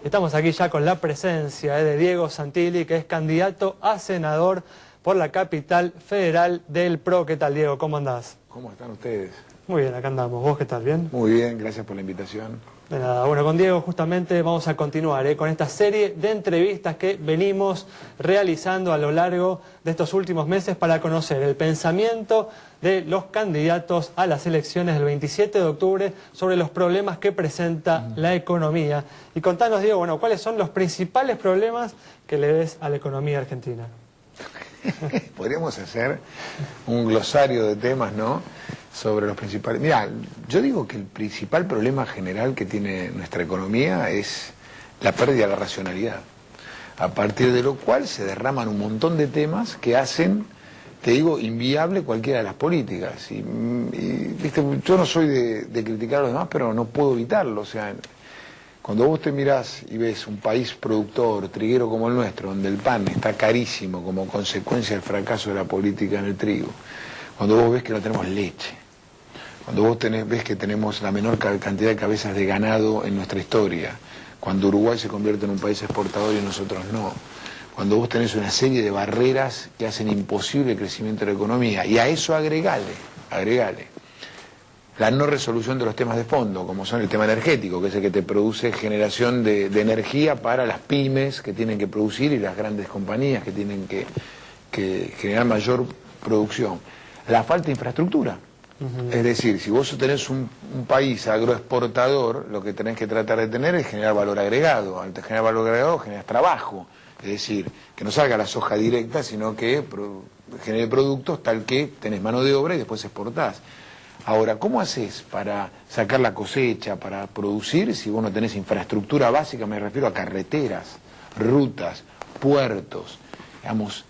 Estamos aquí ya con la presencia de Diego Santilli, que es candidato a senador por la capital federal del PRO. ¿Qué tal, Diego? ¿Cómo andás? ¿Cómo están ustedes? Muy bien, acá andamos. ¿Vos qué tal? ¿Bien? Muy bien, gracias por la invitación. De nada. Bueno, con Diego justamente vamos a continuar con esta serie de entrevistas que venimos realizando a lo largo de estos últimos meses para conocer el pensamiento de los candidatos a las elecciones del 27 de octubre sobre los problemas que presenta la economía. Y contanos, Diego, bueno, ¿cuáles son los principales problemas que le ves a la economía argentina? Podríamos hacer un glosario de temas, ¿no?, sobre los principales. Mira, yo digo que el principal problema general que tiene nuestra economía es la pérdida de la racionalidad, a partir de lo cual se derraman un montón de temas que hacen, te digo, inviable cualquiera de las políticas. ¿Viste? Yo no soy de criticar a los demás, pero no puedo evitarlo. O sea, cuando vos te mirás y ves un país productor, triguero como el nuestro, donde el pan está carísimo como consecuencia del fracaso de la política en el trigo, cuando vos ves que no tenemos leche, cuando vos ves que tenemos la menor cantidad de cabezas de ganado en nuestra historia, cuando Uruguay se convierte en un país exportador y nosotros no, cuando vos tenés una serie de barreras que hacen imposible el crecimiento de la economía, y a eso agregale la no resolución de los temas de fondo, como son el tema energético, que es el que te produce generación de energía para las pymes que tienen que producir y las grandes compañías que tienen que generar mayor producción. La falta de infraestructura. Es decir, si vos tenés un país agroexportador, lo que tenés que tratar de tener es generar valor agregado. Al generar valor agregado generas trabajo. Es decir, que no salga la soja directa, sino que genere productos tal que tenés mano de obra y después exportás. Ahora, ¿cómo haces para sacar la cosecha, para producir, si vos no tenés infraestructura básica? Me refiero a carreteras, rutas, puertos. Digamos,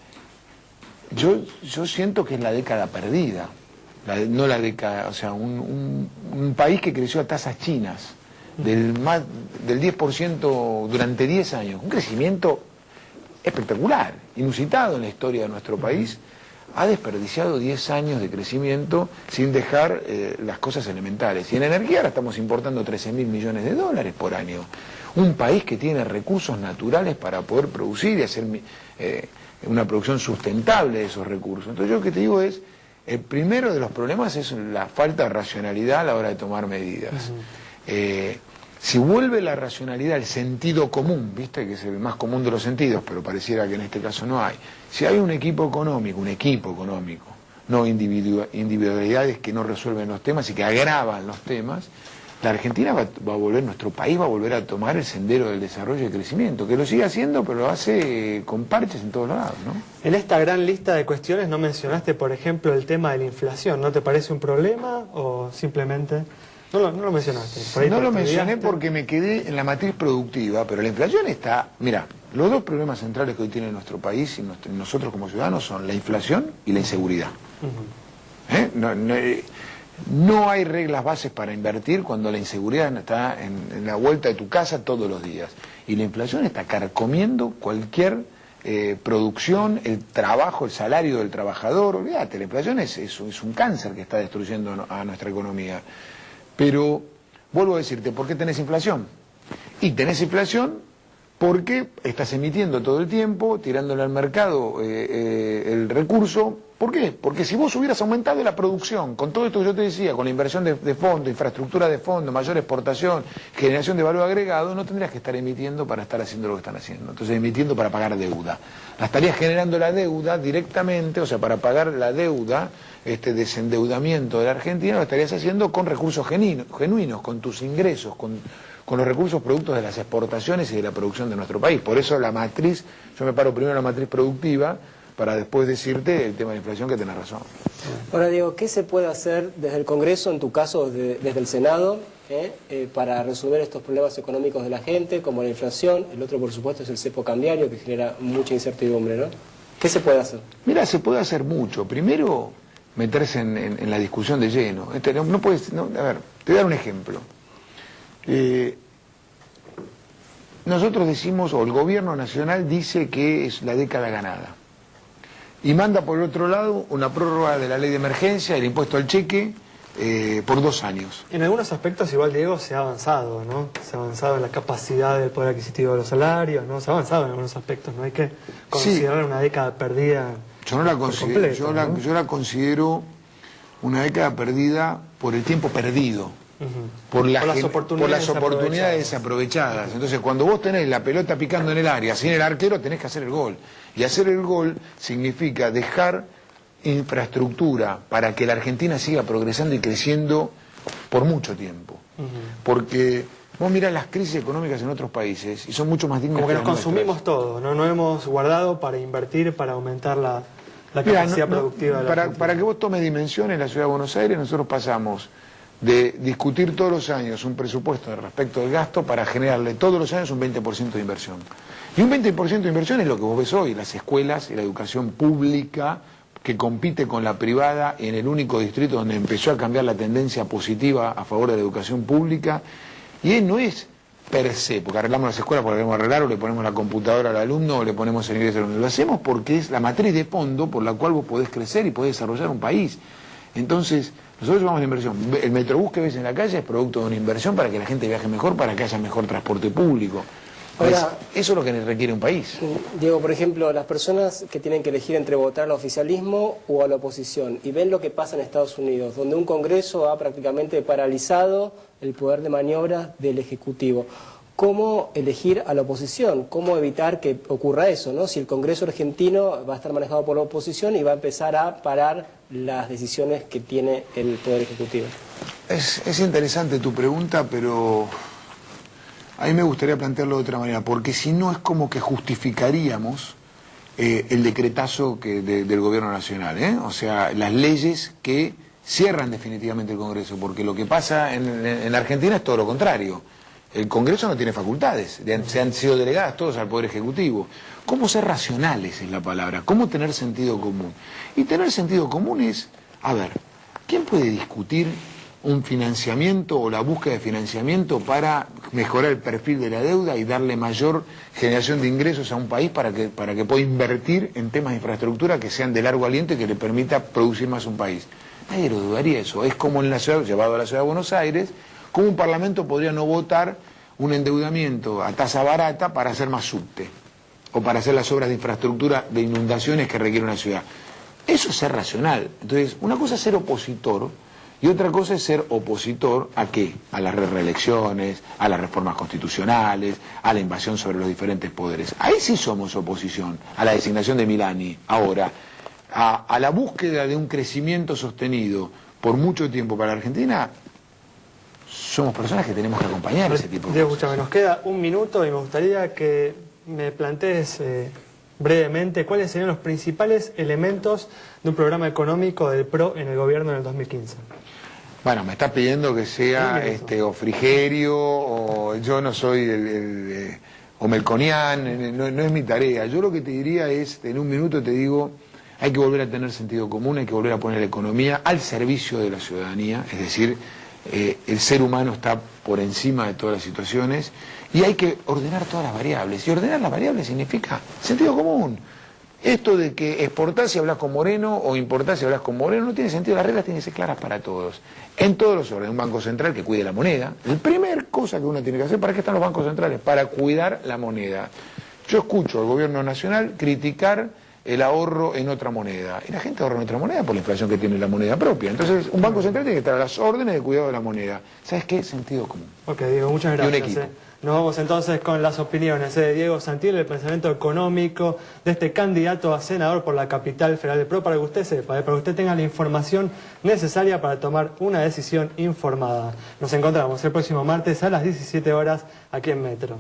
yo siento que es la década perdida. No la década, o sea, un país que creció a tasas chinas del 10% durante 10 años, un crecimiento espectacular, inusitado en la historia de nuestro país, ha desperdiciado 10 años de crecimiento sin dejar las cosas elementales. Y en energía ahora estamos importando 13.000 millones de dólares por año. Un país que tiene recursos naturales para poder producir y hacer una producción sustentable de esos recursos. Entonces yo lo que te digo es, el primero de los problemas es la falta de racionalidad a la hora de tomar medidas. Si vuelve la racionalidad, el sentido común, viste que es el más común de los sentidos, pero pareciera que en este caso no hay. Si hay un equipo económico, no individualidades que no resuelven los temas y que agravan los temas, la Argentina va a volver, nuestro país va a volver a tomar el sendero del desarrollo y el crecimiento, que lo sigue haciendo, pero lo hace con parches en todos lados, ¿no? En esta gran lista de cuestiones no mencionaste, por ejemplo, el tema de la inflación. ¿No te parece un problema o simplemente no lo mencionaste? No lo mencioné porque me quedé en la matriz productiva, pero la inflación está... Mira, los dos problemas centrales que hoy tiene nuestro país y nosotros como ciudadanos son la inflación y la inseguridad. No hay reglas bases para invertir cuando la inseguridad está en la vuelta de tu casa todos los días. Y la inflación está carcomiendo cualquier producción, el trabajo, el salario del trabajador. Olvídate, la inflación es un cáncer que está destruyendo a nuestra economía. Pero, vuelvo a decirte, ¿por qué tenés inflación? Y tenés inflación porque estás emitiendo todo el tiempo, tirándole al mercado el recurso. ¿Por qué? Porque si vos hubieras aumentado la producción, con todo esto que yo te decía, con la inversión de fondo, infraestructura de fondo, mayor exportación, generación de valor agregado, no tendrías que estar emitiendo para estar haciendo lo que están haciendo. Entonces, emitiendo para pagar deuda. La estarías generando la deuda directamente, o sea, para pagar la deuda, este desendeudamiento de la Argentina, lo estarías haciendo con recursos genuinos, con tus ingresos, con los recursos productos de las exportaciones y de la producción de nuestro país. Por eso la matriz, yo me paro primero en la matriz productiva, para después decirte el tema de la inflación, que tenés razón. Ahora, Diego, ¿qué se puede hacer desde el Congreso, en tu caso desde el Senado, para resolver estos problemas económicos de la gente, como la inflación? El otro, por supuesto, es el cepo cambiario, que genera mucha incertidumbre, ¿no? ¿Qué se puede hacer? Mira, se puede hacer mucho. Primero, meterse en la discusión de lleno. A ver, te voy a dar un ejemplo. Nosotros decimos, o el gobierno nacional dice que es la década ganada. Y manda por el otro lado una prórroga de la ley de emergencia, el impuesto al cheque, por 2 años. En algunos aspectos igual, Diego, se ha avanzado, ¿no? Se ha avanzado en la capacidad del poder adquisitivo de los salarios, ¿no? Se ha avanzado en algunos aspectos, no hay que considerar una década perdida. Yo no la considero, completo, yo la considero una década perdida por el tiempo perdido. Por las oportunidades desaprovechadas. Entonces, cuando vos tenés la pelota picando en el área sin el arquero, tenés que hacer el gol. Y hacer el gol significa dejar infraestructura para que la Argentina siga progresando y creciendo por mucho tiempo. Porque vos mirás las crisis económicas en otros países y son mucho más dignas. Como que nos consumimos todo, ¿no? No hemos guardado para invertir, para aumentar la capacidad productiva de la Argentina. Para que vos tomes dimensiones, en la Ciudad de Buenos Aires nosotros pasamos de discutir todos los años un presupuesto respecto del gasto para generarle todos los años un 20% de inversión. Y un 20% de inversión es lo que vos ves hoy, las escuelas y la educación pública que compite con la privada en el único distrito donde empezó a cambiar la tendencia positiva a favor de la educación pública. Y no es per se, porque arreglamos las escuelas porque queremos arreglar, o le ponemos la computadora al alumno, o le ponemos el ingreso al alumno. Lo hacemos porque es la matriz de fondo por la cual vos podés crecer y podés desarrollar un país. Entonces, nosotros llevamos la inversión. El Metrobús que ves en la calle es producto de una inversión para que la gente viaje mejor, para que haya mejor transporte público. Ahora, eso es lo que requiere un país. Diego, por ejemplo, las personas que tienen que elegir entre votar al oficialismo o a la oposición y ven lo que pasa en Estados Unidos, donde un Congreso ha prácticamente paralizado el poder de maniobra del Ejecutivo. ¿Cómo elegir a la oposición? ¿Cómo evitar que ocurra eso, ¿no? Si el Congreso argentino va a estar manejado por la oposición y va a empezar a parar las decisiones que tiene el Poder Ejecutivo. Es interesante tu pregunta, pero a mí me gustaría plantearlo de otra manera, porque si no es como que justificaríamos el decretazo del Gobierno Nacional, O sea, las leyes que cierran definitivamente el Congreso, porque lo que pasa en Argentina es todo lo contrario. El Congreso no tiene facultades, se han sido delegadas todas al Poder Ejecutivo. ¿Cómo ser racionales es la palabra? ¿Cómo tener sentido común? Y tener sentido común es, a ver, ¿quién puede discutir un financiamiento o la búsqueda de financiamiento para mejorar el perfil de la deuda y darle mayor generación de ingresos a un país para que pueda invertir en temas de infraestructura que sean de largo aliento y que le permita producir más un país? Nadie lo dudaría eso. Es como en la ciudad, llevado a la Ciudad de Buenos Aires, ¿cómo un parlamento podría no votar un endeudamiento a tasa barata para hacer más subte? O para hacer las obras de infraestructura de inundaciones que requiere una ciudad. Eso es ser racional. Entonces, una cosa es ser opositor y otra cosa es ser opositor ¿a qué? A las reelecciones, a las reformas constitucionales, a la invasión sobre los diferentes poderes. Ahí sí somos oposición, a la designación de Milani. Ahora, a la búsqueda de un crecimiento sostenido por mucho tiempo para la Argentina, somos personas que tenemos que acompañar ese tipo de Diego, cosas. escúchame, nos queda un minuto y me gustaría que me plantees brevemente cuáles serían los principales elementos de un programa económico del PRO en el gobierno en el 2015. Bueno, me estás pidiendo que sea o Frigerio, o yo no soy o Melconian, no es mi tarea. Yo lo que te diría es, en un minuto te digo, hay que volver a tener sentido común, hay que volver a poner la economía al servicio de la ciudadanía, es decir, el ser humano está por encima de todas las situaciones y hay que ordenar todas las variables. Y ordenar las variables significa sentido común. Esto de que exportar si hablas con Moreno o importar si hablas con Moreno no tiene sentido. Las reglas tienen que ser claras para todos. En todos los órdenes. Un banco central que cuide la moneda. La primera cosa que uno tiene que hacer, ¿para qué están los bancos centrales? Para cuidar la moneda. Yo escucho al gobierno nacional criticar el ahorro en otra moneda. Y la gente ahorra en otra moneda por la inflación que tiene la moneda propia. Entonces, un banco central tiene que estar a las órdenes de cuidado de la moneda. ¿Sabes qué? Sentido común. Ok, Diego, muchas gracias. Y un equipo. Nos vamos entonces con las opiniones de Diego Santilli, el pensamiento económico de este candidato a senador por la capital federal del PRO, para que usted sepa, para que usted tenga la información necesaria para tomar una decisión informada. Nos encontramos el próximo martes a las 17 horas aquí en Metro.